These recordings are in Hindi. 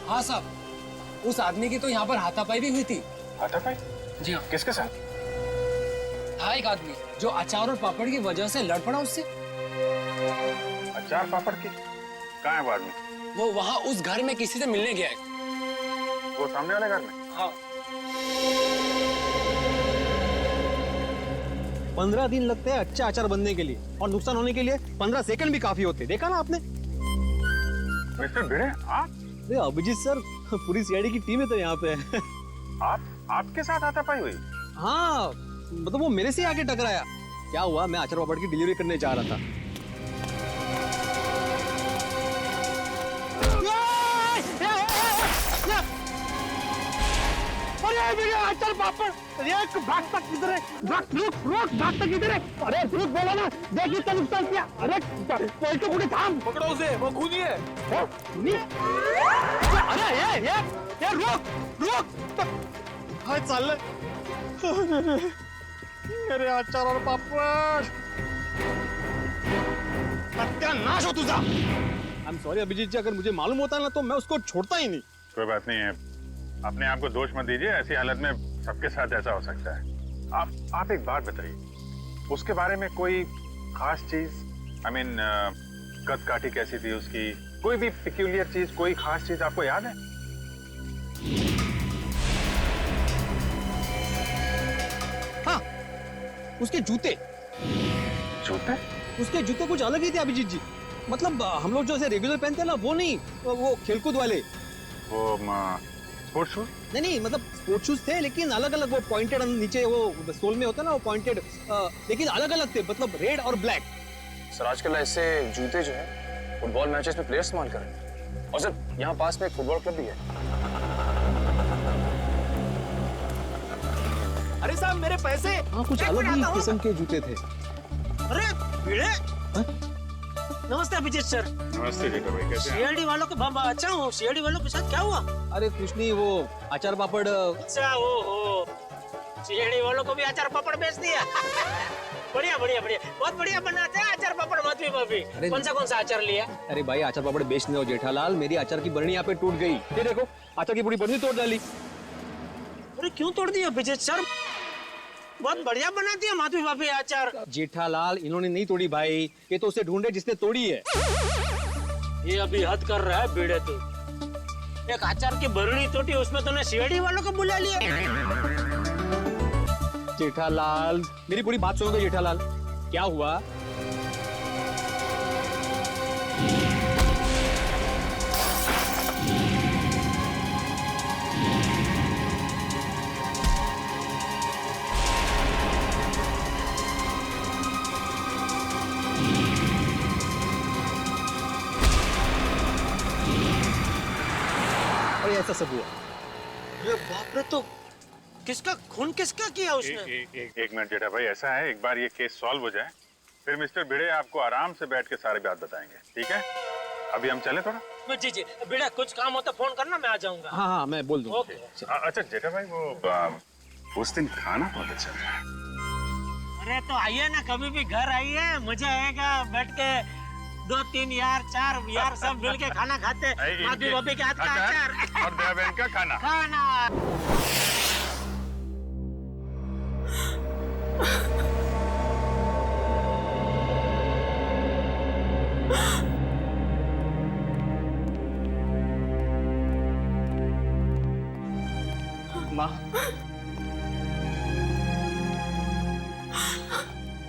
हाँ साहब, उस आदमी की तो यहाँ पर हाथापाई भी हुई थी। हाथापाई? जी हाँ। किसके साथ? था एक आदमी जो अचार और पापड़ की वजह से लड़ पड़ा उससे। अचार पापड़ की? कहाँ है वो आदमी? वो वहाँ उस घर में किसी से मिलने गया है। वो सामने वाले घर में? हाँ। 15 दिन लगते हैं अच्छा अचार बनने के लिए, और नुकसान होने के लिए 15 सेकंड भी काफी होते। देखा ना आपने? मिस्टर भिड़े, आप? अरे अभिजीत सर, पूरी सीआईडी की टीम है तो यहाँ पे। आपके साथ हाथापाई हुई? हाँ, मतलब वो मेरे से आके टकराया। क्या हुआ, मैं अचार पापड़ की डिलीवरी करने जा रहा था। अरे मेरे अचार पापड़, अरे भागता किधर है? रुक भागता किधर है? अरे रुक, बोला ना, देखिए तो नुकसान किया। अरे कोई तो कुछ थाम, पकड़ो उसे, वो खूनी है। खूनी? अरे ये रुक। हाय चाल मेरे अचार और पापड़, सत्यानाश हो तुझा। आई एम सॉरी अभिजीत जी, अगर मुझे मालूम होता ना तो मैं उसको छोड़ता ही नहीं। कोई बात नहीं है, अपने आप को दोष मत दीजिए। ऐसी हालत में सबके साथ ऐसा हो सकता है। आप एक बात बताइए, उसके बारे में कोई खास चीज, आई मीन कद काठी कैसी थी उसकी, कोई भी पिक्यूलियर चीज, कोई खास चीज आपको याद है? हाँ, उसके जूते उसके जूते कुछ अलग ही थे अभिजीत जी। मतलब हम लोग जो ऐसे रेगुलर पहनते हैं ना, वो नहीं, वो खेलकूद वाले। वो स्पोर्ट्स शूज? नहीं, मतलब स्पोर्ट शूज थे लेकिन अलग अलग, वो पॉइंटेड नीचे वो सोल में होता है ना, वो पॉइंटेड, लेकिन अलग अलग थे, मतलब रेड और ब्लैक। सर आजकल ऐसे जूते जो हैं फुटबॉल मैचेस में प्लेयर्स इस्तेमाल कर रहे हैं। और सर यहाँ पास में एक फुटबॉल क्लब भी है। अरे साहब मेरे पैसे। हाँ, कुछ अलग ही किस्म के जूते थे। अरे भिड़े, नमस्ते अभिजीत सर। नमस्ते जेठा भाई, कैसे हैं? सीआईडी वालों के अच्छा हूँ। सीआईडी वालों के साथ क्या हुआ? अरे कुछ नहीं, वो अचार पापड़। अच्छा हो, सीआईडी वालों को भी अचार पापड़ बेच दिया। बढ़िया, बहुत बढ़िया बनाते हैं अचार पापड़ माधवी भाभी। कौन सा अचार लिया? अरे भाई, अचार पापड़ बेचने हो जेठालाल, मेरी अचार की बरनी यहाँ पे टूट गई। ये देखो, अचार की पूरी बरनी तोड़ डाली। अरे क्यों तोड़ दिया अभिजीत सर? बहुत बढ़िया बना दिया माधवी भाभी अचार। जेठालाल, इन्होंने नहीं तोड़ी भाई, ये तो उसे ढूंढे जिसने तोड़ी है। ये अभी हद कर रहा है भिड़े तू। एक अचार की बरनी टूटी, उसमें तूने सीआईडी वालों को बुला लिया। जेठालाल, मेरी पूरी बात सुनो तो जेठालाल, क्या हुआ? ऐसा सब हुआ। अरे बाप रे, तो किसका किया उसने? एक मिनट जेठा भाई, ऐसा है, एक बार ये केस सॉल्व हो जाए, फिर मिस्टर भिड़े आपको आराम से बैठ के सारी बात बताएंगे, ठीक है? अभी हम चले थोड़ा। जी भिड़े, कुछ काम हो तो फोन करना, मैं आ जाऊंगा। हाँ, मैं बोल दूंगा। अच्छा जेठा भाई, वो उस दिन खाना बहुत अच्छा था। अरे तो आइए ना, कभी भी घर आइए, मजा आएगा। बैठ के 2 3 यार 4 यार सब मिल के खाना खाते। माधवी भाभी के हाथ का अचार और दया बहन का खाना।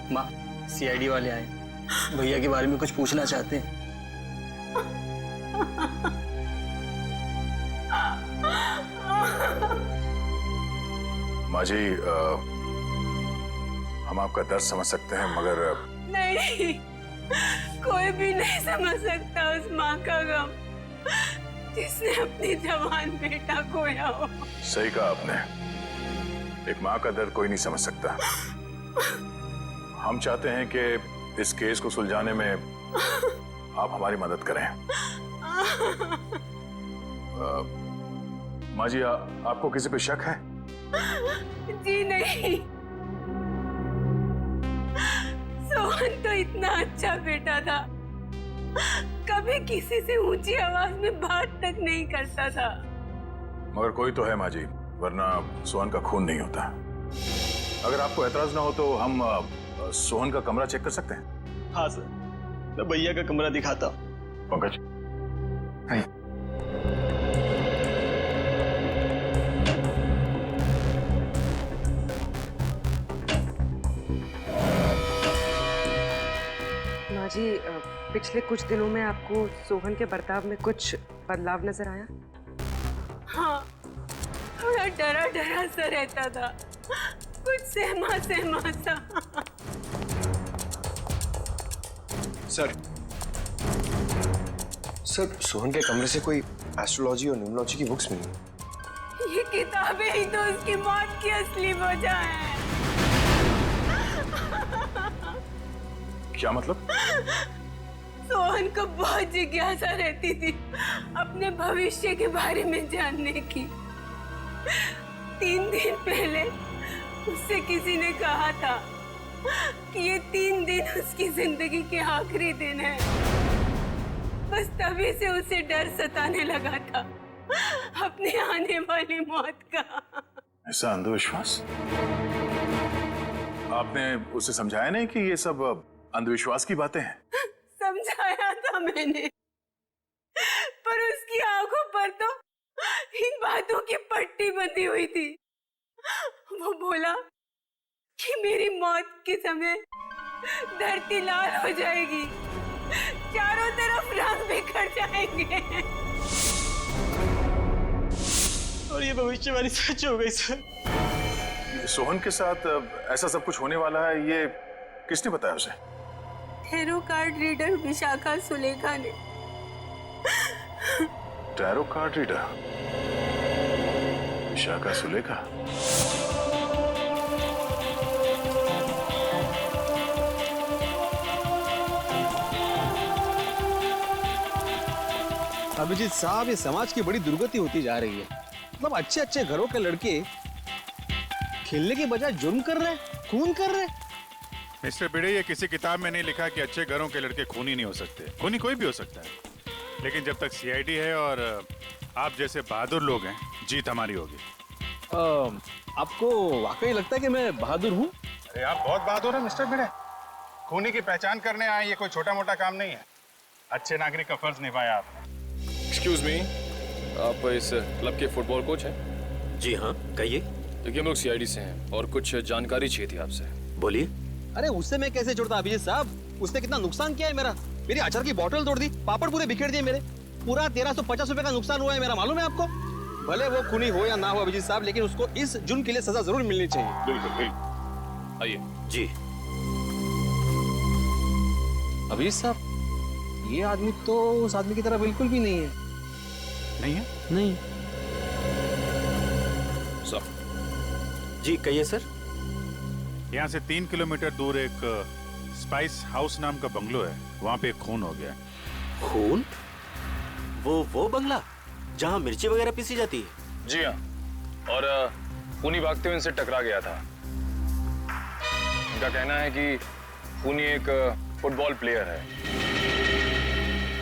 माँ, सीआईडी वाले आए, भैया के बारे में कुछ पूछना चाहते हैं। माँ जी, हम आपका दर्द समझ सकते हैं, मगर नहीं, कोई भी नहीं समझ सकता उस माँ का गम जिसने अपनी जवान बेटा खोया हो। सही कहा आपने, एक माँ का दर्द कोई नहीं समझ सकता। हम चाहते हैं कि इस केस को सुलझाने में आप हमारी मदद करें। माँ जी, आपको किसी पे शक है? जी नहीं, सोहन तो इतना अच्छा बेटा था, कभी किसी से ऊंची आवाज में बात तक नहीं करता था। मगर कोई तो है माँ जी, वरना सोहन का खून नहीं होता। अगर आपको एतराज ना हो तो हम सोहन का कमरा चेक कर सकते हैं? हाँ सर, मैं भैया का कमरा दिखाता। पंकज, माँ जी, पिछले कुछ दिनों में आपको सोहन के बर्ताव में कुछ बदलाव नजर आया? हाँ, थोड़ा डरा डरा सा रहता था, कुछ सहमा सहमा सा। सर सोहन के कमरे से कोई एस्ट्रोलॉजी और न्यूमरोलॉजी की बुक्स मिली। ये किताबें ही तो उसकी मौत की असली वजह है। क्या मतलब? सोहन को बहुत जिज्ञासा रहती थी अपने भविष्य के बारे में जानने की। 3 दिन पहले उससे किसी ने कहा था कि ये 3 दिन उसकी जिंदगी के आखिरी दिन है। बस तभी से उसे डर सताने लगा था अपने आने वाली मौत का। ऐसा अंधविश्वास? आपने उसे समझाया नहीं कि ये सब अंधविश्वास की बातें हैं? समझाया था मैंने, पर उसकी आंखों पर तो इन बातों की पट्टी बंधी हुई थी। वो बोला कि मेरी मौत के समय धरती लाल हो जाएगी, चारों तरफ रंग बिखर जाएंगे। और ये भविष्यवाणी सच हो गई सर। सोहन के साथ ऐसा सब कुछ होने वाला है, ये किसने बताया उसे? Tarot card reader Vishakha Sulekha ने। Tarot card reader Vishakha Sulekha? Abhijeet साहब, ये समाज की बड़ी दुर्गति होती जा रही है। मतलब अच्छे अच्छे घरों के लड़के खेलने के बजाय जुर्म कर रहे हैं, खून कर रहे हैं। मिस्टर भिड़े, ये किसी किताब में नहीं लिखा कि अच्छे घरों के लड़के खूनी नहीं हो सकते। खूनी कोई भी हो सकता है, लेकिन जब तक सीआईडी है और आप जैसे बहादुर लोग हैं, जीत हमारी होगी। आपको वाकई लगता है कि मैं बहादुर हूँ? अरे आप बहुत बहादुर हैं मिस्टर भिड़े। खूनी की पहचान करने आए, ये कोई छोटा मोटा काम नहीं है। अच्छे नागरिक का फर्ज निभाया आपने। एक्सक्यूज मी, आप इस क्लब के फुटबॉल कोच हैं? जी हाँ, कहिए। देखिए, हम लोग सीआईडी से हैं और कुछ जानकारी चाहिए थी आपसे। बोलिए। अरे उससे मैं कैसे जुड़ता अभिजीत साहब? उसने कितना नुकसान किया है मेरा। मेरी अचार की बोतल तोड़ दी, पापड़ पूरे बिखेर दिए मेरे। पूरा 1350 रुपए का नुकसान हुआ है मेरा, मालूम है आपको? भले वो खूनी हो या ना हो अभिजीत साहब, लेकिन उसको इस जुर्म के लिए सजा जरूर मिलनी चाहिए। बिल्कुल बिल्कुल। आइए। जी। अभिजीत साहब, ये आदमी तो उस आदमी की तरह बिल्कुल भी नहीं है। नहीं है? नहीं। सर। जी कहिए सर। यहाँ से 3 किलोमीटर दूर एक स्पाइस हाउस नाम का बंगलो है, वहाँ पे एक खून हो गया। खून? वो बंगला जहाँ मिर्ची वगैरह पीसी जाती है? जी हाँ, और खूनी भागते हुए इनसे टकरा गया था। इनका कहना है कि खूनी एक फुटबॉल प्लेयर है।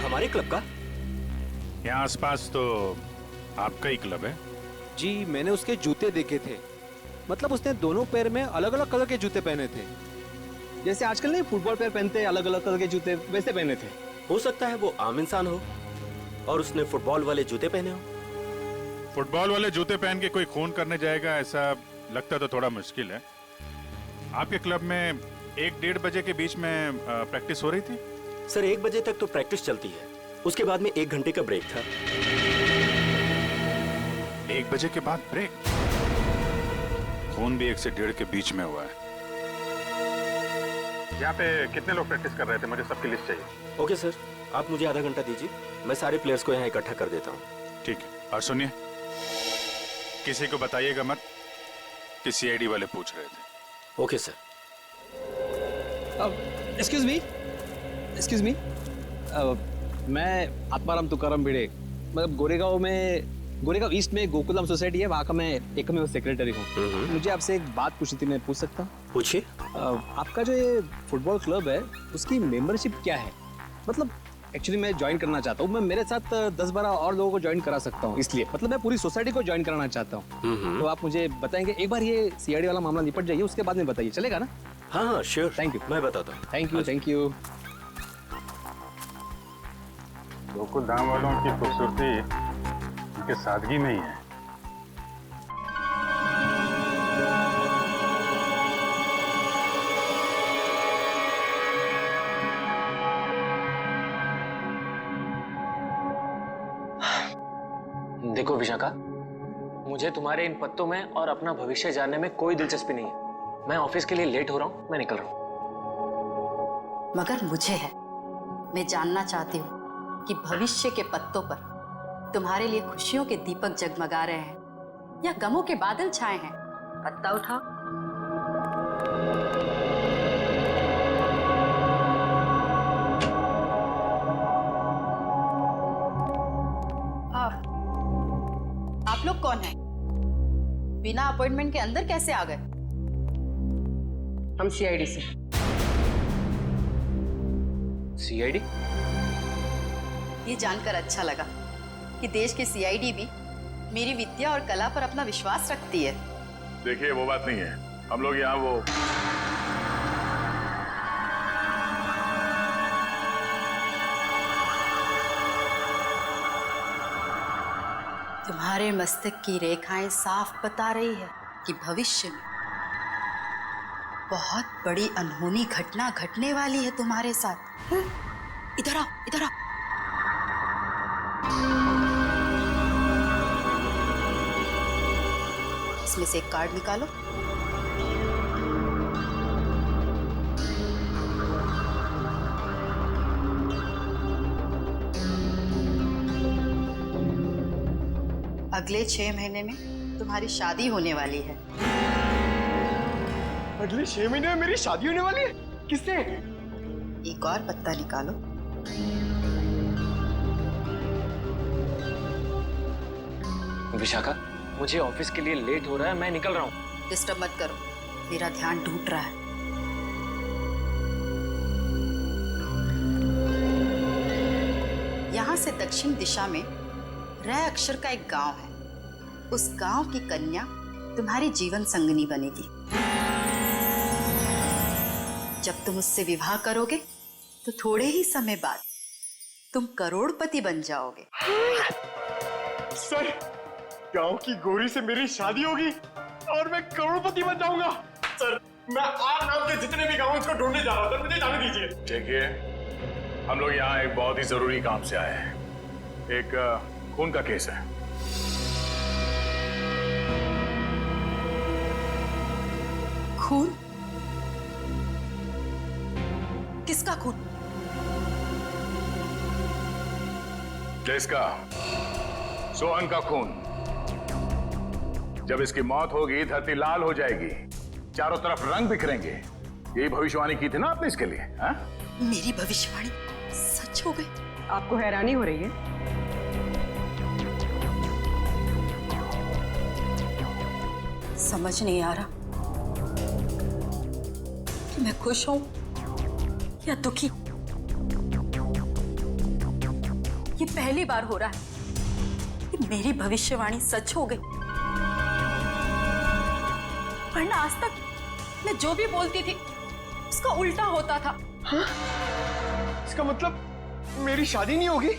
हमारे क्लब का? यहाँ आसपास तो आपका ही क्लब है। जी, मैंने उसके जूते देखे थे। मतलब उसने दोनों पैर में अलग अलग कलर के जूते पहने थे, जैसे आजकल नहीं फुटबॉल प्लेयर पहनते हैं अलग अलग कलर के जूते, वैसे पहने थे। हो सकता है वो आम इंसान हो और उसने फुटबॉल वाले जूते पहने हो। फुटबॉल वाले जूते पहन के कोई खून करने जाएगा, ऐसा लगता तो थोड़ा मुश्किल है। आपके क्लब में 1-1:30 बजे के बीच में प्रैक्टिस हो रही थी? सर 1 बजे तक तो प्रैक्टिस चलती है, उसके बाद में 1 घंटे का ब्रेक था। 1 बजे के बाद ब्रेक? खून भी 1 से 1:30 के बीच में हुआ है। यहाँ पे कितने लोग प्रैक्टिस कर रहे थे? मुझे सबकी लिस्ट चाहिए। ओके सर, आप मुझे आधा घंटा दीजिए, मैं सारे प्लेयर्स को यहाँ इकट्ठा कर देता हूँ। ठीक है, और सुनिए, किसी को बताइएगा मत कि सीआईडी वाले पूछ रहे थे। Okay sir. एक्सक्यूज मी, मैं आत्माराम तुकाराम भिड़े, मतलब गोरेगांव ईस्ट में गोकुलम सोसाइटी है, वहाँ का मैं एकमेव सेक्रेटरी हूँ। मुझे आपसे एक बात पूछनी थी, मैं पूछ सकता हूँ? पूछिए। आपका जो ये फुटबॉल क्लब है, उसकी मेंबरशिप क्या है? मतलब एक्चुअली मैं ज्वाइन करना चाहता हूँ। मैं मेरे साथ 10-12 और लोगों को ज्वाइन करा सकता हूँ, इसलिए मतलब मैं पूरी सोसाइटी को ज्वाइन कराना चाहता हूँ। तो आप मुझे बताएंगे, एक बार ये सीआईडी वाला मामला निपट जाइए, उसके बाद में बताइए, चलेगा ना? हाँ हाँ श्योर, थैंक यू। मैं बताता हूँ। Thank you. गोकुल धाम वालों की खूबसूरती उनके सादगी में ही है। देखो विशाखा, मुझे तुम्हारे इन पत्तों में और अपना भविष्य जानने में कोई दिलचस्पी नहीं है। मैं ऑफिस के लिए लेट हो रहा हूँ, मैं निकल रहा हूँ। मगर मुझे है। मैं जानना चाहती हूँ कि भविष्य के पत्तों पर तुम्हारे लिए खुशियों के दीपक जगमगा रहे हैं या गमों के बादल छाए हैं। पत्ता उठाओ। आप लोग कौन हैं? बिना अपॉइंटमेंट के अंदर कैसे आ गए? हम सीआईडी से। सीआईडी? ये जानकर अच्छा लगा कि देश के सीआईडी भी मेरी विद्या और कला पर अपना विश्वास रखती है। देखिए वो बात नहीं है, हम लोग यहाँ वो तुम्हारे मस्तक की रेखाएं साफ बता रही है कि भविष्य में बहुत बड़ी अनहोनी घटना घटने वाली है तुम्हारे साथ। इधर आओ, इधर आओ। इसमें से एक कार्ड निकालो। अगले 6 महीने में तुम्हारी शादी होने वाली है। अगले 6 महीने में मेरी शादी होने वाली है? किससे? एक और पत्ता निकालो। विशाखा, मुझे ऑफिस के लिए लेट हो रहा है, मैं निकल रहा हूँ। डिस्टर्ब मत करो, मेरा ध्यान टूट रहा है। यहाँ से दक्षिण दिशा में र अक्षर का एक गांव है। उस गांव की कन्या तुम्हारी जीवन संगनी बनेगी। जब तुम उससे विवाह करोगे तो थोड़े ही समय बाद तुम करोड़पति बन जाओगे। सर, गांव की गोरी से मेरी शादी होगी और मैं करोड़पति बन जाऊंगा। सर, मैं आर नाम के जितने भी गांव हैं उसको ढूंढने जा रहा था, मुझे जाने दीजिए। देखिए, हम लोग यहाँ एक बहुत ही जरूरी काम से आए हैं। एक खून का केस है। खून? किसका खून? किसका? सोहन का खून। जब इसकी मौत होगी, धरती लाल हो जाएगी, चारों तरफ रंग बिखरेंगे। यही भविष्यवाणी की थी ना आपने इसके लिए? हा? मेरी भविष्यवाणी सच हो गई? आपको हैरानी हो रही है? समझ नहीं आ रहा कि मैं खुश हूं या दुखी। ये पहली बार हो रहा है कि मेरी भविष्यवाणी सच हो गई, वरना आज तक मैं जो भी बोलती थी उसका उल्टा होता था। हाँ? इसका मतलब मेरी शादी नहीं होगी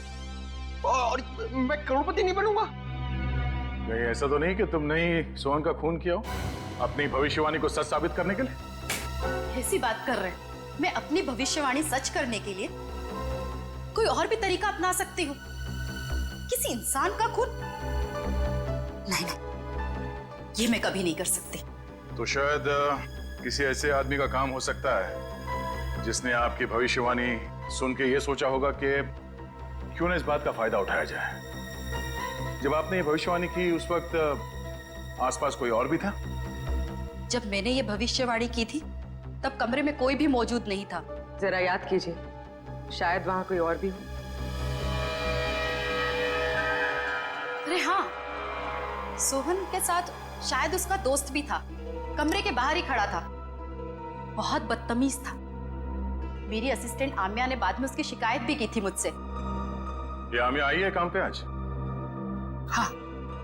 और मैं करोड़पति नहीं बनूंगा? नहीं, ऐसा तो नहीं कि तुमने ही सोहन का खून किया हो अपनी भविष्यवाणी को सच साबित करने के लिए? ऐसी बात कर रहे हैं। मैं अपनी भविष्यवाणी सच करने के लिए कोई और भी तरीका अपना सकती हूँ। किसी इंसान का खून? नहीं नहीं, ये मैं कभी नहीं कर सकती। तो शायद किसी ऐसे आदमी का काम हो सकता है जिसने आपकी भविष्यवाणी सुन के ये सोचा होगा कि क्यों ना इस बात का फायदा उठाया जाए। जब आपने ये भविष्यवाणी की उस वक्त आसपास कोई और भी था? जब मैंने ये भविष्यवाणी की थी तब कमरे में कोई भी मौजूद नहीं था। जरा याद कीजिए, शायद वहां कोई और भी हो। अरे हाँ, सोहन के साथ शायद उसका दोस्त भी था। कमरे के बाहर ही खड़ा था, बहुत बदतमीज था। मेरी असिस्टेंट आम्या ने बाद में उसकी शिकायत भी की थी मुझसे। ये आमिया आई है काम पे आज? हाँ,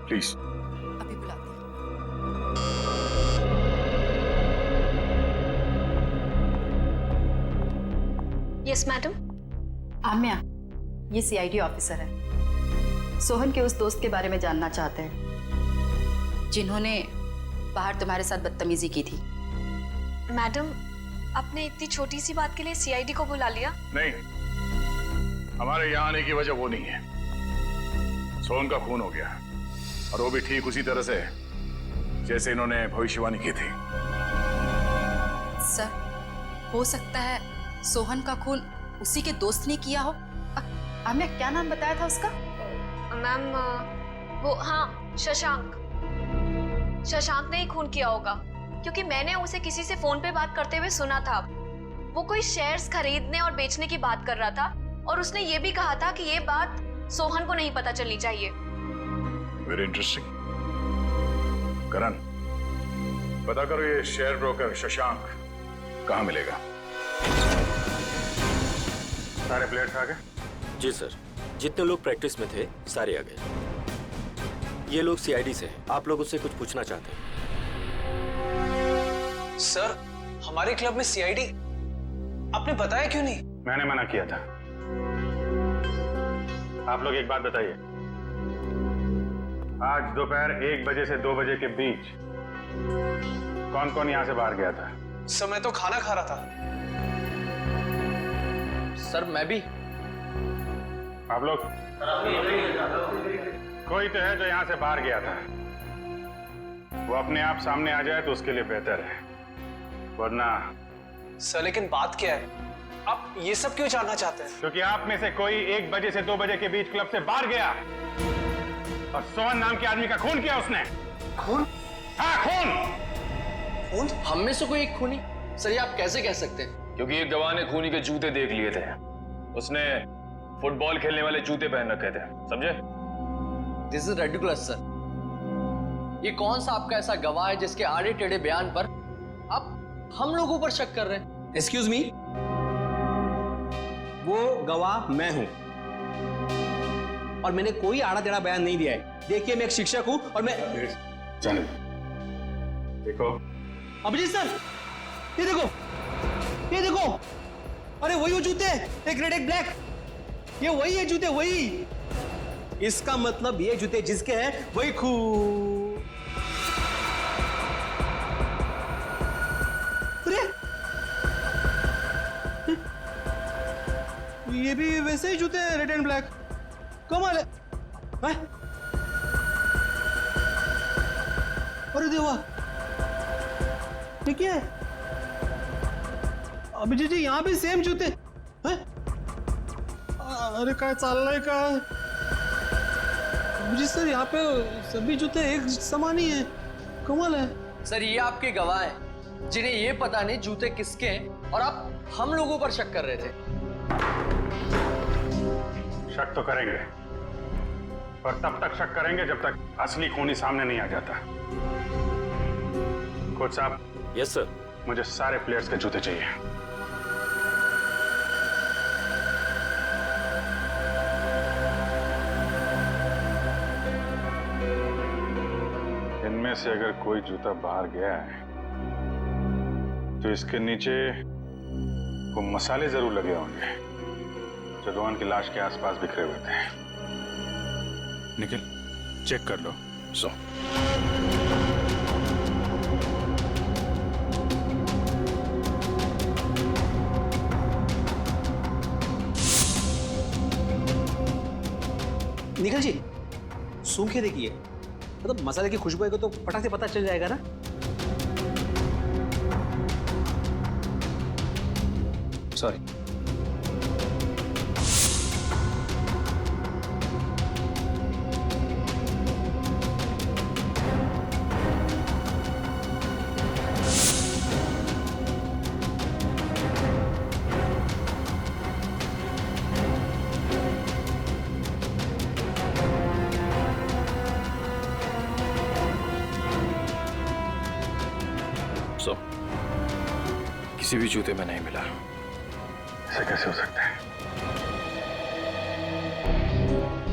प्लीज। अभी बुलाती हूँ। Yes madam. आम्या, ये सीआईडी ऑफिसर है। सोहन के उस दोस्त के बारे में जानना चाहते हैं जिन्होंने बाहर तुम्हारे साथ बदतमीजी की थी। मैडम, आपने इतनी छोटी सी बात के लिए सीआईडी को बुला लिया? नहीं, हमारे यहाँ आने की वजह वो नहीं है। सोहन का खून हो गया, और वो भी ठीक उसी तरह से जैसे इन्होंने भविष्यवाणी की थी। सर, हो सकता है सोहन का खून उसी के दोस्त ने किया हो। आम्या, क्या नाम बताया था उसका? मैम, वो हाँ, शशांक। शशांक ने ही खून किया होगा, क्योंकि मैंने उसे किसी से फोन पे बात करते हुए सुना था। वो कोई शेयर्स खरीदने और बेचने की बात कर रहा था, और उसने ये भी कहा था कि ये बात सोहन को नहीं पता चलनी चाहिए। Very interesting. करण, पता करो ये शेयर ब्रोकर शशांक कहाँ मिलेगा। सारे प्लेयर्स आ गए? जी सर, जितने लोग प्रैक्टिस में थे सारे आ गए। ये लोग सीआईडी से हैं। आप लोग उससे कुछ पूछना चाहते हैं? सर, हमारे क्लब में सीआईडी आपने बताया क्यों नहीं? मैंने मना किया था। आप लोग एक बात बताइए, आज दोपहर 1 बजे से 2 बजे के बीच कौन कौन यहां से बाहर गया था? सर, मैं तो खाना खा रहा था। सर, मैं भी। आप लोग? कोई तो है जो यहां से बाहर गया था। वो अपने आप सामने आ जाए तो उसके लिए बेहतर है, वरना। सर, लेकिन बात क्या है? आप ये सब क्यों जानना चाहते हैं? क्योंकि आप में से कोई 1 बजे से 2 बजे के बीच क्लब से बाहर गया और सोहन नाम के आदमी का खून किया उसने। खून? हाँ, खून। खून? हम में से कोई एक खूनी? सर, ये आप कैसे कह सकते हैं? क्योंकि एक गवाह ने खूनी के जूते देख लिए थे। उसने फुटबॉल खेलने वाले जूते पहन रखे थे, समझे? This is ridiculous sir. ये कौन सा आपका ऐसा गवाह है जिसके आड़े टेढ़े बयान पर आप हम लोगों पर शक कर रहे हैं? एक्सक्यूज मी, वो गवाह मैं हूं और मैंने कोई आड़ा टेढ़ा बयान नहीं दिया है। देखिए, मैं एक शिक्षक हूं और मैं। जाने देखो अभिजीत सर, ये देखो, ये देखो, अरे वही वो जूते, एक रेड एक ब्लैक, ये वही है जूते, वही। इसका मतलब ये जूते जिसके हैं वही खून। अरे ये भी वैसे ही जूते हैं, रेड एंड ब्लैक। कमाल है। अरे देवा, ये क्या है? अभिजीत जी, यहाँ भी सेम जूते हैं? अरे काय चाललंय काय? अभिजीत सर, यहाँ पे सभी जूते एक समान ही हैं। कमाल है। सर, ये आपके गवाह हैं जिन्हें ये पता नहीं जूते किसके हैं और आप हम लोगों पर शक कर रहे थे। शक तो करेंगे, पर तब तक शक करेंगे जब तक असली खूनी सामने नहीं आ जाता। कोच साहब। Yes sir. मुझे सारे प्लेयर्स के जूते चाहिए। इनमें से अगर कोई जूता बाहर गया है तो इसके नीचे वो मसाले जरूर लगे होंगे जो रोहन की लाश के आसपास बिखरे हुए थे। निखिल, चेक कर लो। सो निखिल जी, सूंघ के देखिए, मतलब मसाले की खुशबू आएगी तो फटाक से पता चल जाएगा ना। सॉरी। किसी भी जूते में नहीं मिला। ऐसा कैसे हो सकता है?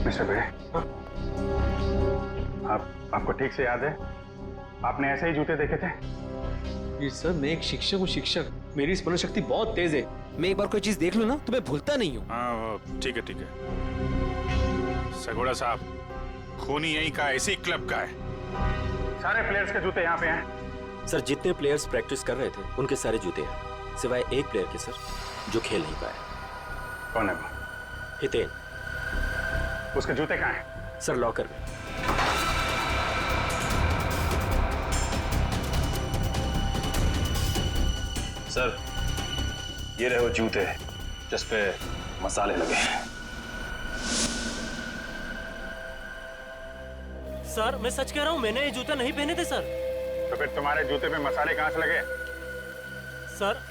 मिस्टर भिड़े, आपको ठीक से याद है आपने ऐसे ही जूते देखे थे? ये सर, मैं एक शिक्षक हूँ, शिक्षक। मेरी स्मरण शक्ति बहुत तेज है। मैं एक बार कोई चीज देख लूँ ना तो मैं भूलता नहीं हूँ। हाँ ठीक है ठीक है। सगोड़ा साहब, खूनी यहीं का, इसी क्लब का है। सारे प्लेयर्स के जूते यहाँ पे हैं। सर जितने प्लेयर्स प्रैक्टिस कर रहे थे उनके सारे जूते हैं, सिवाय एक प्लेयर के सर, जो खेल नहीं पाया। कौन है वो? हितेन। उसके जूते कहाँ हैं? सर लॉकर में। सर ये रहे वो जूते जिस पे मसाले लगे हैं। सर मैं सच कह रहा हूँ, मैंने ये जूते नहीं पहने थे सर। तो फिर तुम्हारे जूते पे मसाले कहाँ से लगे?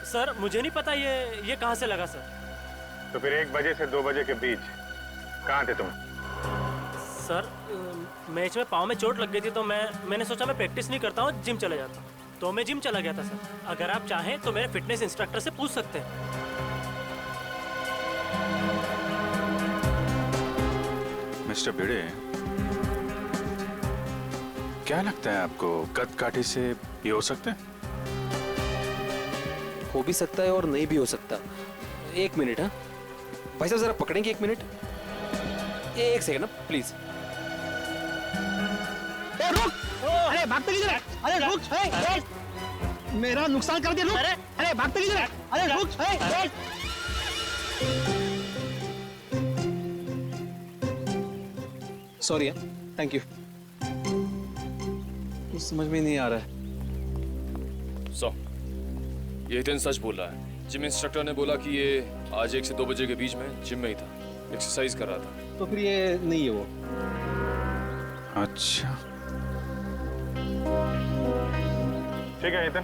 सर मुझे नहीं पता ये कहाँ से लगा सर। तो फिर 1 बजे से 2 बजे के बीच कहाँ थे तुम? सर मैच में पाँव में चोट लग गई थी तो मैंने सोचा मैं प्रैक्टिस नहीं करता हूँ, जिम चला जाता हूँ, तो मैं जिम चला गया था सर। अगर आप चाहें तो मेरे फिटनेस इंस्ट्रक्टर से पूछ सकते हैं। मिस्टर भिड़े, क्या लगता है आपको कद काठी से ये हो सकता है? हो भी सकता है और नहीं भी हो सकता। 1 मिनट। हाँ भाई साहब, जरा पकड़ेंगे 1 मिनट? 1 सेकंड ना प्लीज। रुक! अरे भागते किधर है? अरे रुक! मेरा नुकसान कर दिया, रुक! अरे भागते किधर है? अरे रुक! सॉरी है, थैंक यू। कुछ समझ में नहीं आ रहा है। ये हितेन सच बोल रहा है। जिम इंस्ट्रक्टर ने बोला कि ये आज 1 से 2 बजे के बीच में जिम में ही था, एक्सरसाइज कर रहा था। तो फिर ये नहीं है वो। अच्छा ठीक है हितेन,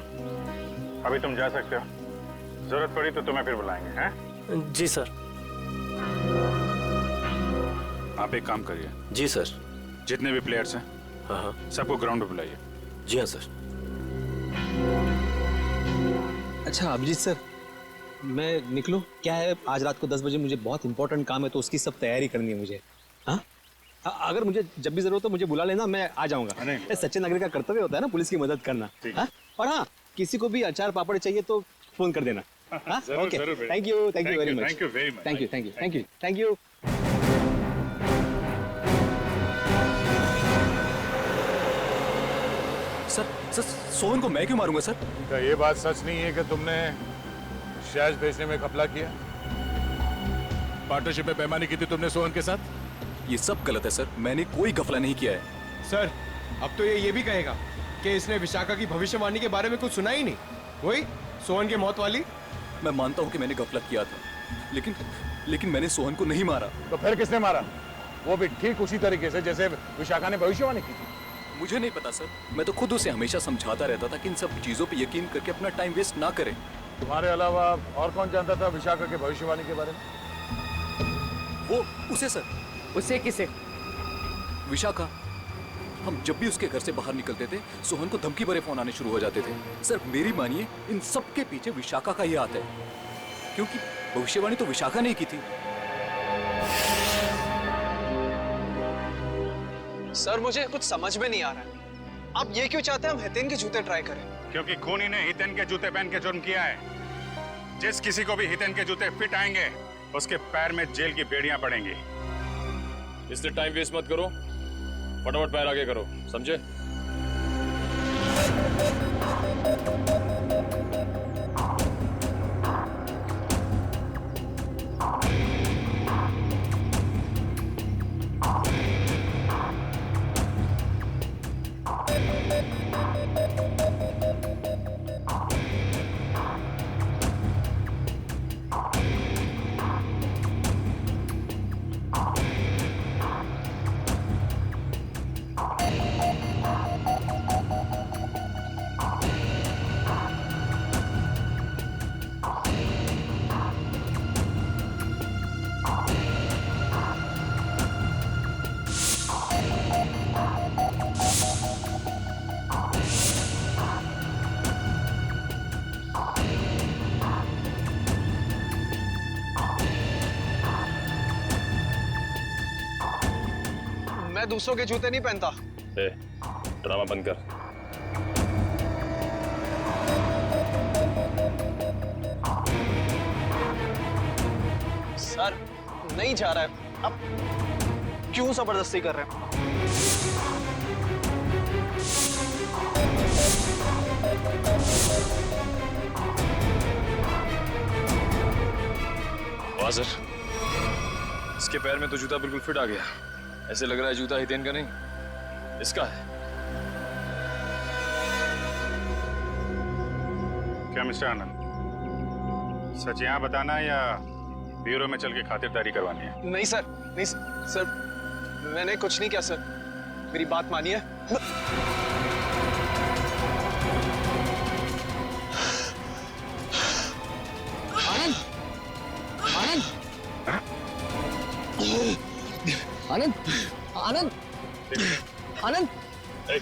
अभी तुम जा सकते हो। जरूरत पड़ी तो तुम्हें फिर बुलाएंगे, हैं? जी सर। आप एक काम करिए। जी सर। जितने भी प्लेयर्स हैं हाँ सबको ग्राउंड पे बुलाइए। जी हाँ सर। अच्छा अभिजीत सर, मैं निकलूं? क्या है, आज रात को 10 बजे मुझे बहुत इंपॉर्टेंट काम है, तो उसकी सब तैयारी करनी है मुझे। हाँ, अगर मुझे जब भी जरूरत हो मुझे बुला लेना, मैं आ जाऊंगा। सच्चे नागरिक का कर्तव्य होता है ना पुलिस की मदद करना। हाँ? और हाँ, किसी को भी अचार पापड़ चाहिए तो फोन कर देना। हाँ? Okay, thank you very much. Thank you very much. Thank you. Sir Sohan को मैं क्यों मारूंगा सर? क्या ये बात सच नहीं है कि तुमने शैज बेचने में घपला किया? पार्टनरशिप में बेईमानी की थी तुमने सोहन के साथ? ये सब गलत है सर, मैंने कोई घपला नहीं किया है। सर अब तो ये भी कहेगा कि इसने विशाखा की भविष्यवाणी के बारे में कुछ सुना ही नहीं, वही सोहन की मौत वाली। मैं मानता हूँ कि मैंने घपला किया था, लेकिन मैंने सोहन को नहीं मारा। तो फिर किसने मारा? वो भी ठीक उसी तरीके से जैसे विशाखा ने भविष्यवाणी की थी। मुझे नहीं पता सर, मैं तो खुद उसे हमेशा समझाता रहता था कि इन सब चीजों पे यकीन करके अपना टाइम वेस्ट ना करें। तुम्हारे अलावा और कौन जानता था विशाखा के भविष्यवाणी के बारे में? वो उसे सर। उसे किसे? विशाखा। हम जब भी उसके घर से बाहर निकलते थे सोहन को धमकी भरे फोन आने शुरू हो जाते थे। सर मेरी मानिए, इन सब के पीछे विशाखा का ही हाथ है, क्योंकि भविष्यवाणी तो विशाखा ने की थी। सर मुझे कुछ समझ में नहीं आ रहा है, आप ये क्यों चाहते हैं हम हितेन के जूते ट्राई करें? क्योंकि खूनी ने हितेन के जूते पहन के जुर्म किया है। जिस किसी को भी हितेन के जूते फिट आएंगे उसके पैर में जेल की बेड़ियां पड़ेंगी। इसलिए टाइम वेस्ट मत करो, फटाफट पैर आगे करो, समझे? मैं दूसरों के जूते नहीं पहनता। ड्रामा बंद कर। सर नहीं जा रहा है, अब क्यों जबरदस्ती कर रहे हैं? वाजर, इसके पैर में तो जूता बिल्कुल फिट आ गया। ऐसे लग रहा है जूता हितेन का नहीं, इसका है। क्या मिस्टर आनंद, सच यहाँ बताना या ब्यूरो में चल के खातिरदारी करवानी है? नहीं सर, नहीं सर, मैंने कुछ नहीं किया सर, मेरी बात मानिए। आनंद, आनंद, आनंद, आनंद, आनंद,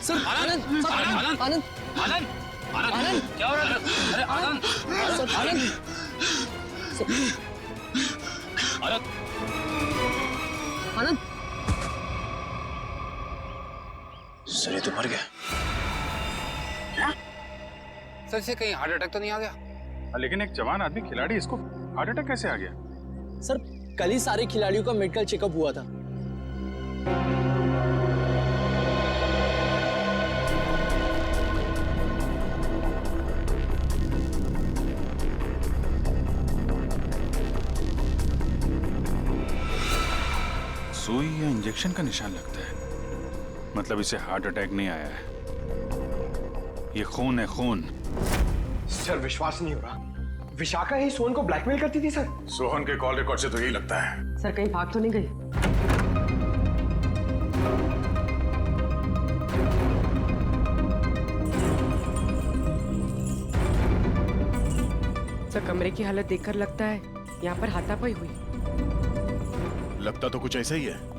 सर, आनंद, आनंद, आनंद, आनंद, आनंद, क्या हो रहा है? अरे आनंद, सर, आनंद, आनंद, आनंद, सर ये तो मर गया। क्या? सर इसे कहीं हार्ट अटैक तो नहीं आ गया? लेकिन एक जवान आदमी खिलाड़ी, इसको हार्ट अटैक कैसे आ गया? सर कल ही सारे खिलाड़ियों का मेडिकल चेकअप हुआ था। सुई या इंजेक्शन का निशान लगता है, मतलब इसे हार्ट अटैक नहीं आया है, ये खून है, खून। सर विश्वास नहीं हो रहा, विशाखा ही सोहन को ब्लैकमेल करती थी सर। सोहन के कॉल रिकॉर्ड से तो यही लगता है। सर कहीं भाग तो नहीं गई? सर कमरे की हालत देखकर लगता है यहाँ पर हाथापाई हुई। लगता तो कुछ ऐसा ही है।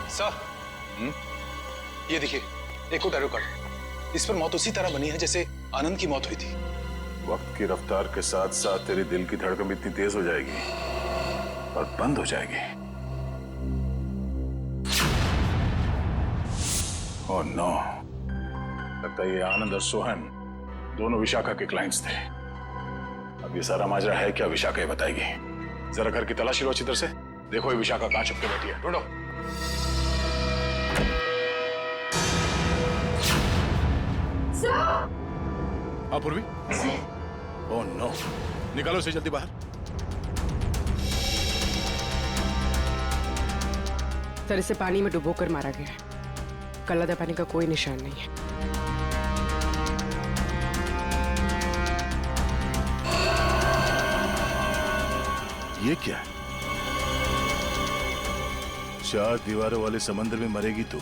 सर, ये देखिए, एक और टैरो कार्ड। इस पर मौत उसी तरह बनी है जैसे आनंद की मौत हुई थी। वक्त की रफ्तार के साथ साथ तेरे दिल की धड़कन इतनी तेज हो जाएगी और बंद हो जाएगी। ओह नो, लगता है ये आनंद और सोहन दोनों विशाखा के क्लाइंट्स थे। अब ये सारा माजरा है क्या, विशाखा ही बताएगी। जरा घर की तलाशी लो अच्छी तरह से, देखो ये विशाखा कहां छुप के बैठी है, ढूंढो। हाँ पूर्वी। ओह नो, निकालो इसे जल्दी बाहर। सर इसे पानी में डुबोकर मारा गया है, गला दबाने का कोई निशान नहीं है। ये क्या है? 4 दीवारों वाले समंदर में मरेगी तू।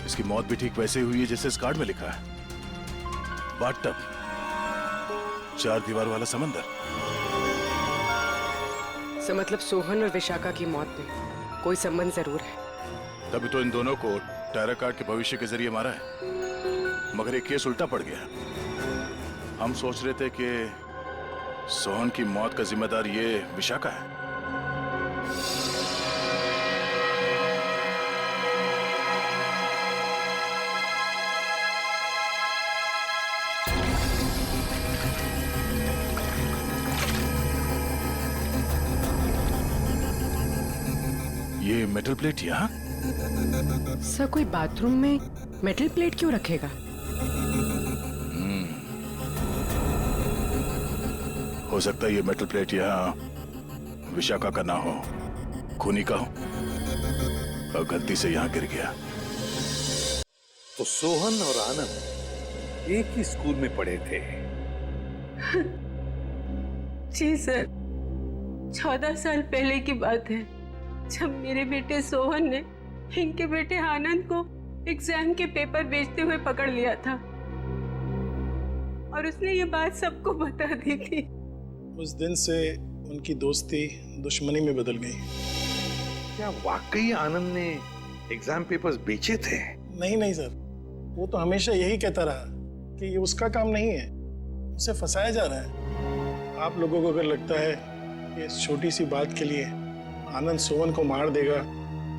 इसकी मौत भी ठीक वैसे हुई है जैसे इस कार्ड में लिखा है, बाथटब, 4 दीवार वाला समंदर। सर मतलब सोहन और विशाखा की मौत में कोई संबंध जरूर है। तभी तो इन दोनों को टैरो कार्ड के भविष्य के जरिए मारा है, मगर ये केस उल्टा पड़ गया। हम सोच रहे थे कि सोहन की मौत का जिम्मेदार ये विशाखा है। ये मेटल प्लेट यहाँ? सर कोई बाथरूम में मेटल प्लेट क्यों रखेगा? हो सकता है ये मेटल प्लेट यहाँ विशाखा का ना हो, खूनी का हो और गलती से यहाँ गिर गया। तो सोहन और आनंद एक ही स्कूल में पढ़े थे? जी सर, 14 साल पहले की बात है, जब मेरे बेटे सोहन ने इनके बेटे आनंद को एग्जाम के पेपर बेचते हुए पकड़ लिया था और उसने ये बात सबको बता दी थी। उस दिन से उनकी दोस्ती दुश्मनी में बदल गई। क्या वाकई आनंद ने एग्जाम पेपर्स बेचे थे? नहीं नहीं सर, वो तो हमेशा यही कहता रहा कि ये उसका काम नहीं है, उसे फंसाया जा रहा है। आप लोगों को अगर लगता है कि इस छोटी सी बात के लिए आनंद सोहन को मार देगा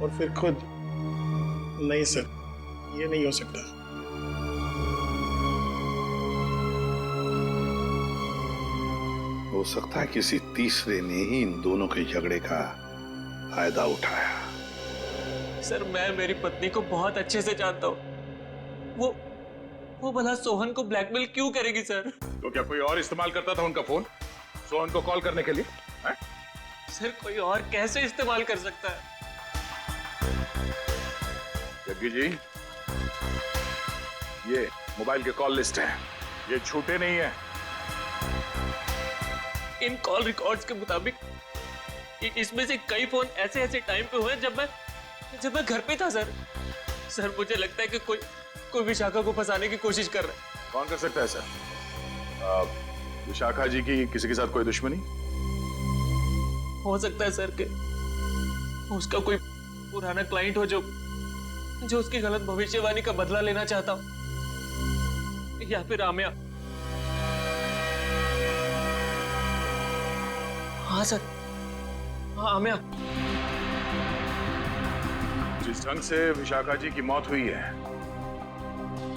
और फिर खुद, नहीं सर, ये नहीं हो सकता। हो सकता है किसी तीसरे ने ही इन दोनों के झगड़े का फायदा उठाया। सर मैं मेरी पत्नी को बहुत अच्छे से जानता हूँ। वो भला सोहन को ब्लैकमेल क्यों करेगी सर? तो क्या कोई और इस्तेमाल करता था उनका फोन सोहन को कॉल करने के लिए? सर कोई और कैसे इस्तेमाल कर सकता है? जग्गी जी, ये मोबाइल के कॉल लिस्ट है, ये छूटे नहीं है। इन कॉल रिकॉर्ड्स के मुताबिक इसमें से कई फोन ऐसे टाइम पे हुए जब मैं घर पे था सर मुझे लगता है कि कोई विशाखा को फंसाने की कोशिश कर रहा है। कौन कर सकता है सर? विशाखा जी की किसी के साथ कोई दुश्मनी हो सकता है सर कि उसका कोई पुराना क्लाइंट हो जो उसकी गलत भविष्यवाणी का बदला लेना चाहता हो, या फिर आमिया। हाँ सर, हाँ आमिया। जिस ढंग से विशाखा जी की मौत हुई है,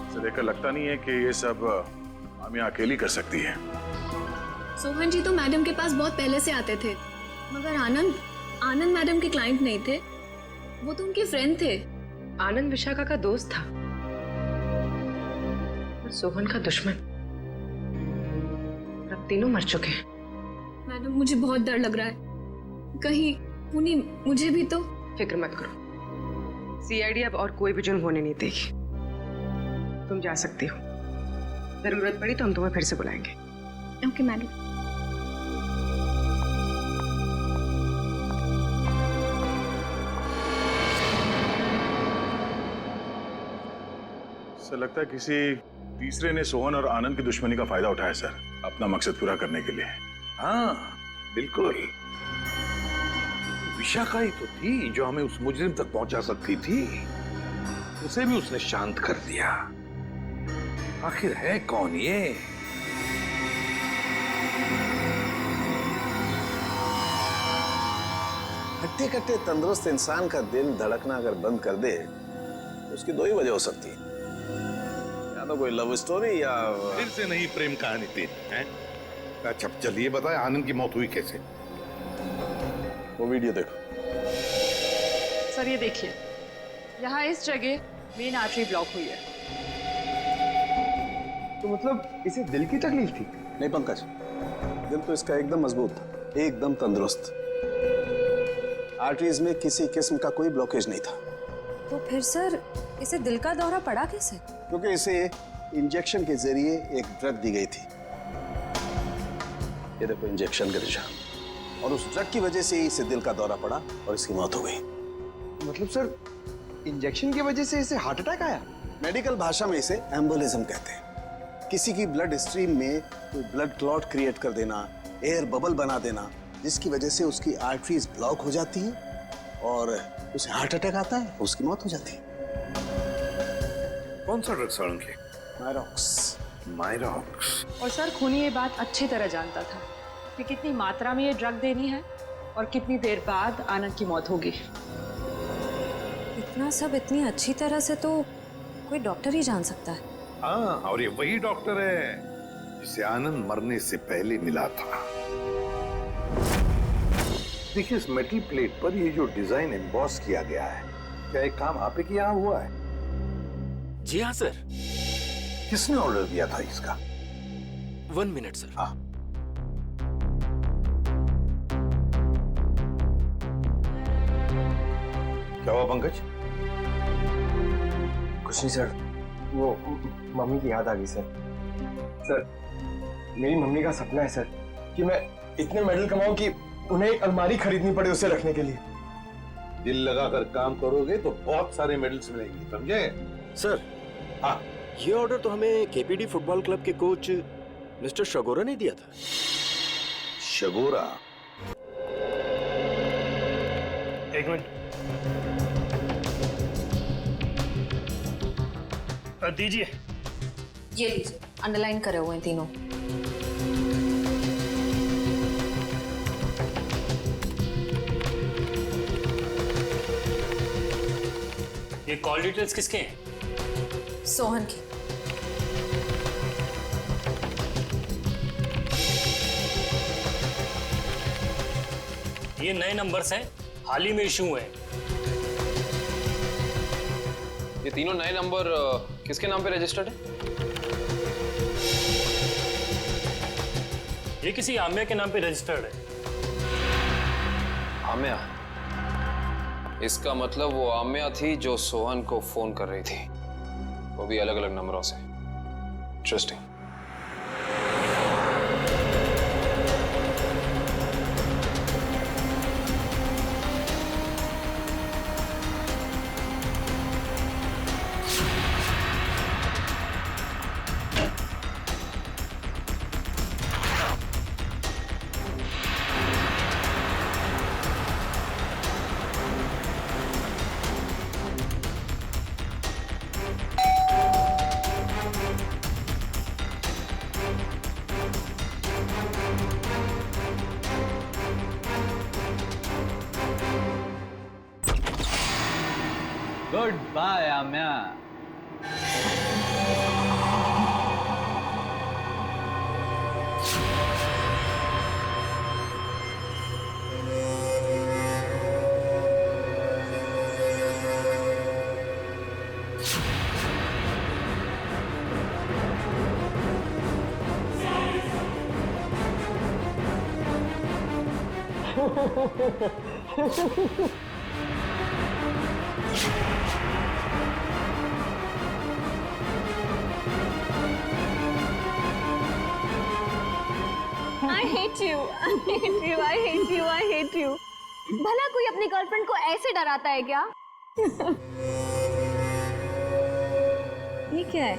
इसे देखकर लगता नहीं है कि ये सब आमिया अकेली कर सकती है। सोहन जी तो मैडम के पास बहुत पहले से आते थे, मगर आनंद मैडम के क्लाइंट नहीं थे, वो तो उनके फ्रेंड थे। आनंद विशाखा का दोस्त था और सोहन का दुश्मन। अब तीनों मर चुके हैं। मैडम मुझे बहुत डर लग रहा है, कहीं पुनी मुझे भी तो। फिक्र मत करो, सीआईडी अब और कोई भी जुर्म होने नहीं देगी। तुम जा सकती हो, जरूरत पड़ी तो हम तुम्हें फिर से बुलाएंगे। Okay madam. सर लगता है किसी तीसरे ने सोहन और आनंद की दुश्मनी का फायदा उठाया सर, अपना मकसद पूरा करने के लिए। हाँ बिल्कुल, विशाखा ही तो थी जो हमें उस मुजरिम तक पहुंचा सकती थी, उसे भी उसने शांत कर दिया। आखिर है कौन ये? हट्टे कट्टे तंदुरुस्त इंसान का दिल धड़कना अगर बंद कर दे तो उसकी दो ही वजह हो सकती है, या तो कोई लव स्टोरी या फिर से नहीं प्रेम कहानी तेरी है। अच्छा चलिए बताए आनंद की मौत हुई कैसे? वो वीडियो देखो। सर ये देखिए, यहाँ इस जगह मेन आर्टरी ब्लॉक हुई है। तो मतलब इसे दिल की तकलीफ थी? नहीं पंकज, दिल तो इसका एकदम मजबूत था, एकदम तंदुरुस्त। आर्टरीज में किसी किस्म का कोई ब्लॉकेज नहीं था। तो फिर सर इसे दिल का दौरा पड़ा कैसे? क्योंकि इसे इंजेक्शन के जरिए एक ड्रग दी गई थी। ये देखो इंजेक्शन का निशान, और उस ड्रग की वजह से ही इसे दिल का दौरा पड़ा और इसकी मौत हो गई। मतलब सर इंजेक्शन की वजह से इसे हार्ट अटैक आया? मेडिकल भाषा में इसे एम्बोलिज्म कहते हैं। किसी की ब्लड स्ट्रीम में कोई ब्लड क्लॉट क्रिएट कर देना, एयर बबल बना देना, जिसकी वजह से उसकी आर्टरीज ब्लॉक हो जाती हैं और उसे हार्ट अटैक आता है, उसकी मौत हो जाती है। कौन सा ड्रग सड़न के? मायरॉक्स। मायरॉक्स। और सर खूनी ये बात अच्छी तरह जानता था कि कितनी मात्रा में ये ड्रग देनी है और कितनी देर बाद आनंद की मौत होगी। इतना सब इतनी अच्छी तरह से तो कोई डॉक्टर ही जान सकता है। हाँ, और ये वही डॉक्टर है जिसे आनंद मरने से पहले मिला था। देखिए इस मेटल प्लेट पर ये जो डिजाइन एम्बॉस किया गया है, क्या एक काम आप ही के यहाँ हुआ है? जी हाँ सर। किसने ऑर्डर दिया था इसका? 1 मिनट सर। हाँ। क्या हुआ पंकज? कुछ नहीं सर, वो मम्मी की याद आ गई सर। सर मेरी मम्मी का सपना है सर कि मैं इतने मेडल कमाऊं कि उन्हें एक अलमारी खरीदनी पड़े उसे रखने के लिए। दिल लगाकर काम करोगे तो बहुत सारे मेडल्स मिलेंगे, समझे? सर हाँ, ये ऑर्डर तो हमें केपीडी फुटबॉल क्लब के कोच मिस्टर शगोरा ने दिया था। शगोरा? एक मिनट। दीजिए। ये लीजिए, अंडरलाइन करे हुए हैं तीनों। ये कॉल डिटेल्स किसके हैं? सोहन की। ये नए नंबर्स हैं, हाल ही में इशू हुए हैं। ये तीनों नए नंबर किसके नाम पे रजिस्टर्ड है? ये किसी आम्या के नाम पे रजिस्टर्ड है। आम्या? इसका मतलब वो आम्या थी जो सोहन को फोन कर रही थी, वो भी अलग अलग नंबरों से। Interesting. Good bye Amya. I hate you. I hate you. I hate you. I hate you. भला कोई अपनी गर्लफ्रेंड को ऐसे डराता है क्या? ये क्या है?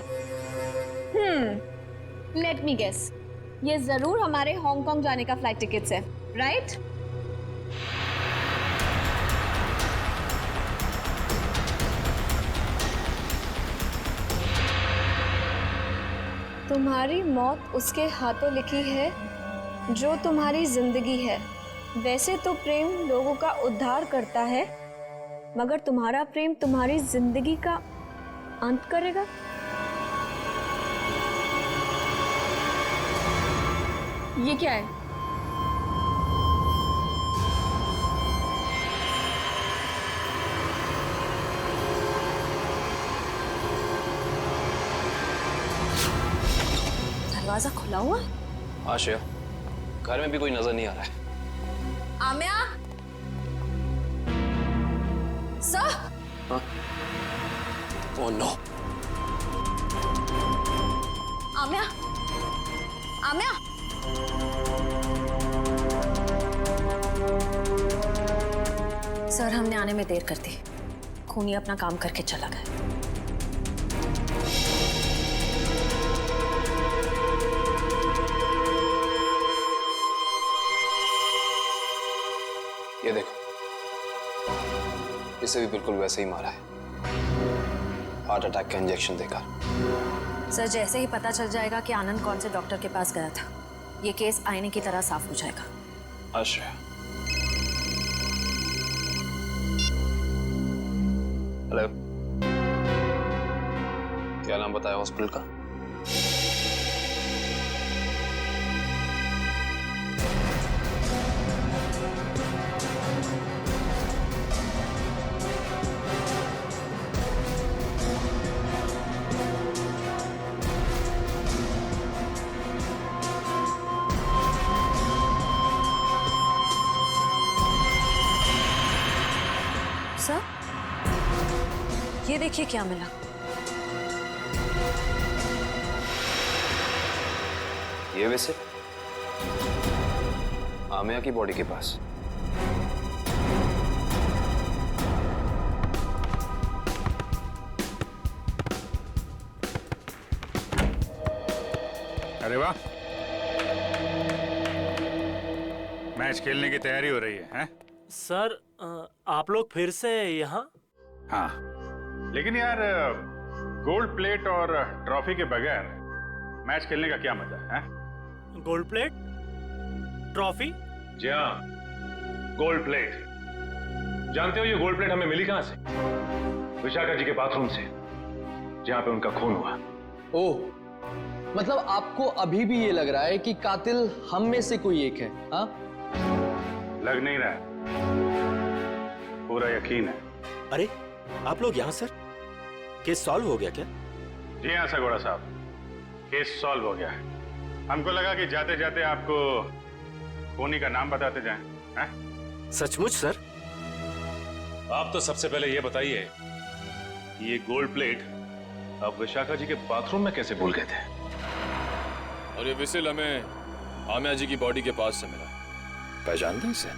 Let me guess. ये जरूर हमारे हांगकांग जाने का फ्लाइट टिकट्स है, राइट? तुम्हारी मौत उसके हाथों लिखी है जो तुम्हारी जिंदगी है। वैसे तो प्रेम लोगों का उद्धार करता है, मगर तुम्हारा प्रेम तुम्हारी जिंदगी का अंत करेगा। ये क्या है? दरवाजा खुला हुआ है। हाँ श्रेया, घर में भी कोई नजर नहीं आ रहा है। आम्या, सर। हाँ? Oh no. आम्या, आम्या। सर, हमने आने में देर कर दी। खूनी अपना काम करके चला गया। ये देखो, इसे भी बिल्कुल वैसे ही मारा है, हार्ट अटैक का इंजेक्शन देकर। सर, जैसे ही पता चल जाएगा कि आनंद कौन से डॉक्टर के पास गया था, ये केस आईने की तरह साफ हो जाएगा। अच्छा। हेलो, क्या नाम बताया हॉस्पिटल का? सर, ये देखिए क्या मिला। ये वैसे आमिया की बॉडी के पास। अरे वाह, मैच खेलने की तैयारी हो रही है, हैं? सर, आप लोग फिर से यहाँ? हाँ, लेकिन यार गोल्ड प्लेट और ट्रॉफी के बगैर मैच खेलने का क्या मजा है? Gold plate, trophy? जी हाँ, गोल्ड प्लेट। जानते हो ये गोल्ड प्लेट हमें मिली कहां से? विशाखा जी के बाथरूम से, जहां पे उनका खून हुआ। ओह, मतलब आपको अभी भी ये लग रहा है कि कातिल हम में से कोई एक है? हाँ, लग नहीं रहा है, पूरा यकीन है। अरे आप लोग यहाँ सर? केस सॉल्व हो गया क्या? जी हाँ सगोड़ा साहब, केस सॉल्व हो गया है। हमको लगा कि जाते जाते आपको खूनी का नाम बताते जाएं। हैं? सचमुच सर? आप तो सबसे पहले ये बताइए कि ये गोल्ड प्लेट आप विशाखा जी के बाथरूम में कैसे भूल गए थे? और ये विसिल हमें आमिया जी की बॉडी के पास से मिला। पहचानते हैं इसे?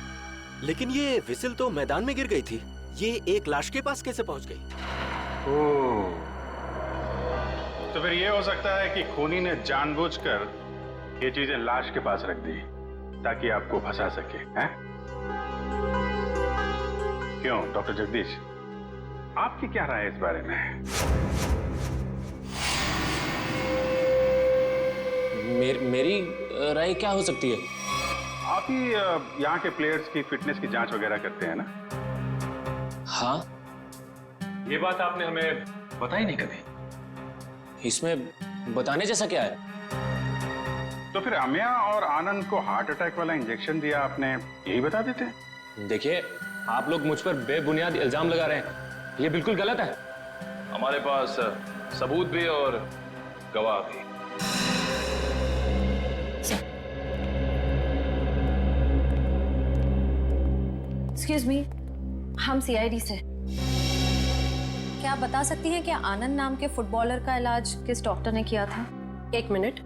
लेकिन ये विसिल तो मैदान में गिर गई थी, ये एक लाश के पास कैसे पहुंच गई? ओह, तो फिर ये हो सकता है कि खूनी ने जानबूझकर ये चीजें लाश के पास रख दी ताकि आपको फंसा सके, हैं? क्यों डॉक्टर जगदीश, आपकी क्या राय है इस बारे में? मेरी राय क्या हो सकती है? आप ही यहाँ के प्लेयर्स की फिटनेस की जांच वगैरह करते हैं ना? हाँ। ये बात आपने हमें बताई नहीं कभी। इसमें बताने जैसा क्या है? तो फिर अमिया और आनंद को हार्ट अटैक वाला इंजेक्शन दिया आपने, यही बता देते? देखिए, आप लोग मुझ पर बेबुनियाद इल्जाम लगा रहे हैं, ये बिल्कुल गलत है। हमारे पास सबूत भी और गवाह भी। एक्सक्यूज मी, हम सीआईडी से। क्या आप बता सकती हैं कि आनंद नाम के फुटबॉलर का इलाज किस डॉक्टर ने किया था? एक मिनट।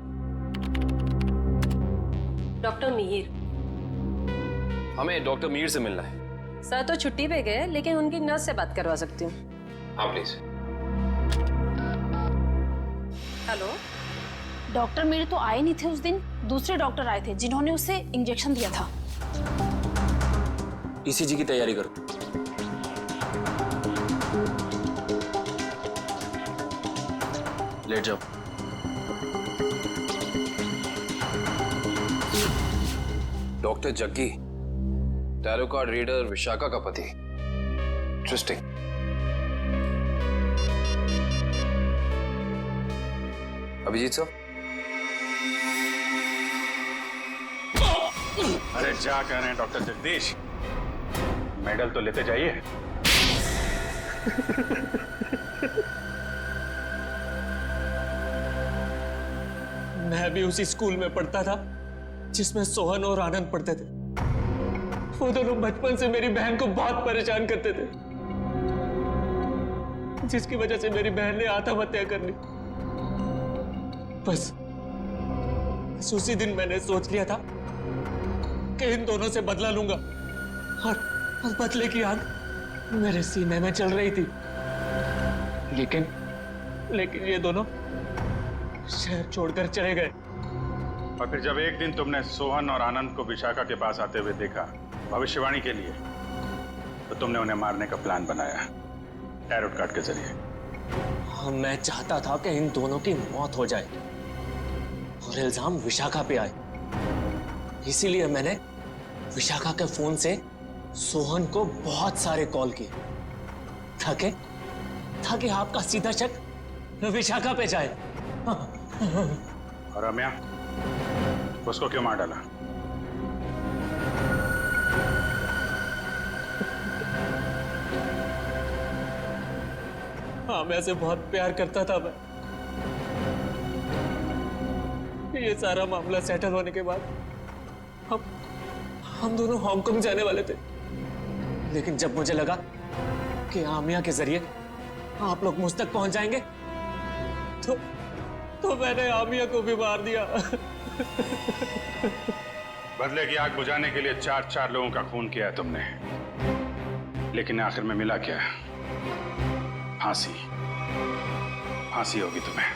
डॉक्टर मीर। हमें डॉक्टर मीर से मिलना है। सर तो छुट्टी पे गए, लेकिन उनकी नर्स से बात करवा सकती हूँ। हाँ प्लीज। हेलो। डॉक्टर मीर तो आए नहीं थे उस दिन, दूसरे डॉक्टर आए थे जिन्होंने उसे इंजेक्शन दिया था। ईसीजी की तैयारी करो। लेट जाओ। Doctor Jaggi, tarot card reader Vishakha का पति। इंटरेस्टिंग। अभिजीत साहब। अरे क्या कह रहे हैं डॉक्टर जगदीश, मेडल तो लेते जाइए। मैं भी उसी स्कूल में पढ़ता था जिसमें सोहन और आनंद पढ़ते थे। वो दोनों बचपन से मेरी बहन को बहुत परेशान करते थे, जिसकी वजह से मेरी बहन ने आत्महत्या कर ली। बस उसी दिन मैंने सोच लिया था कि इन दोनों से बदला लूंगा, और बदले की आग मेरे सीने में चल रही थी। लेकिन ये दोनों शहर छोड़कर चले गए। और फिर जब एक दिन तुमने सोहन और आनंद को विशाखा के पास आते हुए देखा भविष्यवाणी के लिए, तो तुमने उन्हें मारने का प्लान बनाया टैरोट कार्ड के जरिए। मैं चाहता था कि इन दोनों की मौत हो जाए और इल्जाम विशाखा पे आए। इसीलिए मैंने विशाखा के फोन से सोहन को बहुत सारे कॉल किए ताकि आपका सीधा शक विशाखा पे जाए। और रम्या, उसको क्यों मार डाला? हाँ, मैं से बहुत प्यार करता था मैं। ये सारा मामला सेटल होने के बाद हम दोनों हांगकांग जाने वाले थे, लेकिन जब मुझे लगा कि आमिया के जरिए आप लोग मुझ तक पहुंच जाएंगे, तो मैंने आमिया को भी मार दिया। बदले की आग बुझाने के लिए 4 लोगों का खून किया है तुमने, लेकिन आखिर में मिला क्या? फांसी। फांसी होगी तुम्हें।